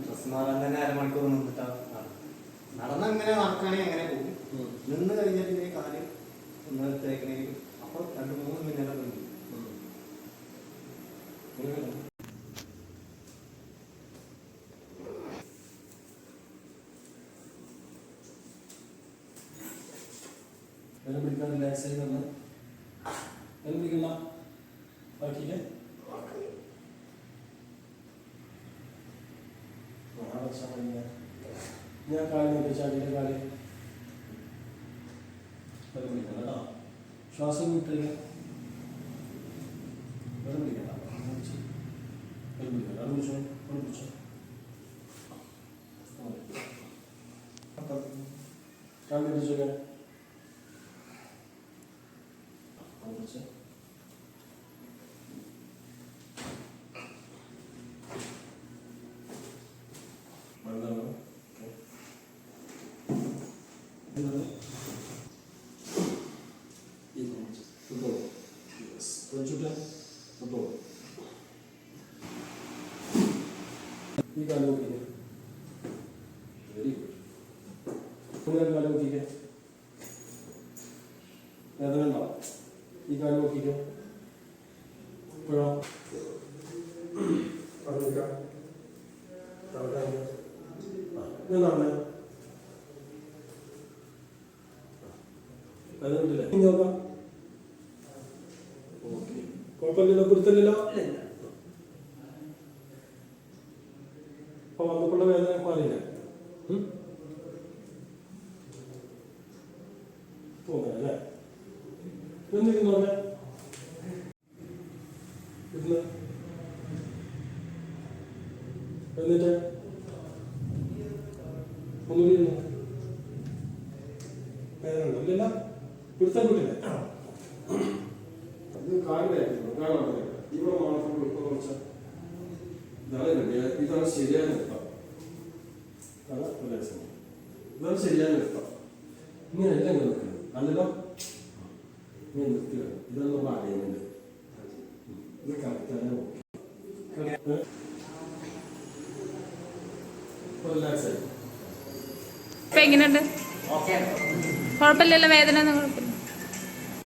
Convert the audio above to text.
Dress മാറാൻ തന്നെ അരമണിക്കൂർ നിന്നിട്ടാ നടന്നങ്ങനെ നടക്കുകയാണെങ്കിൽ അങ്ങനെ പോകും. നിന്ന് കഴിഞ്ഞിട്ട് കാല് ഒന്ന് തേക്കണേക്കും അപ്പോൾ 2-3 മിനിറ്റ് ഉണ്ട്. പിടിക്കാൻ റിലാക്സ് ആയി തന്നെ പിടിക്കണ്ട ബാക്കിയില്ലേ ഞാൻ കാലം ചാടിയുടെ കാല് പിടിക്കണം കേട്ടോ. ശ്വാസം വിട്ടില്ല പിടിക്കണ്ട പിടിക്കണ്ട പിടിച്ചോ പിടിച്ചോ കാല് പിടിച്ചോ ഈ കാലം നോക്കിക്കേ. Very good. കാലം നോക്കിക്കേ. വേദന ഉണ്ടോ? ഈ കാലം നോക്കിക്കോ. ഇപ്പോഴോ നടന്നേ വേദന ഉണ്ടല്ലേ? നോക്കാം. ഓക്കെ കുഴപ്പമില്ലല്ലോ കുരുത്തല്ലോ. അപ്പൊ വന്നപ്പോഴുള്ള വേദന മാറിയില്ല. തോന്നല്ലേ എന്തെങ്കിലും പറഞ്ഞേ എന്നിട്ട് ഒന്നുകൂടി വേദന ഉണ്ടല്ലോ. പിടുത്താൻ കൂടില്ലേ? അത് കാലിലായിരുന്നു കാണാൻ ഇവിടെ മാത്രം കൊടുക്കുന്ന വെച്ചാൽ ഇതാണ് ശരിയായ നിർത്താം. ഇതാണ് ശരിയായ നിർത്താം. ഇങ്ങനെയല്ല നിർത്തുന്നത് അല്ലല്ലോ. ഇങ്ങനെ നിർത്തുക. ഇതാണ് നമ്മൾ അറിയുന്നത്. ഇത് കറക്റ്റാണ്. എങ്ങനെയുണ്ട്? കുഴപ്പമില്ലല്ലോ വേദന?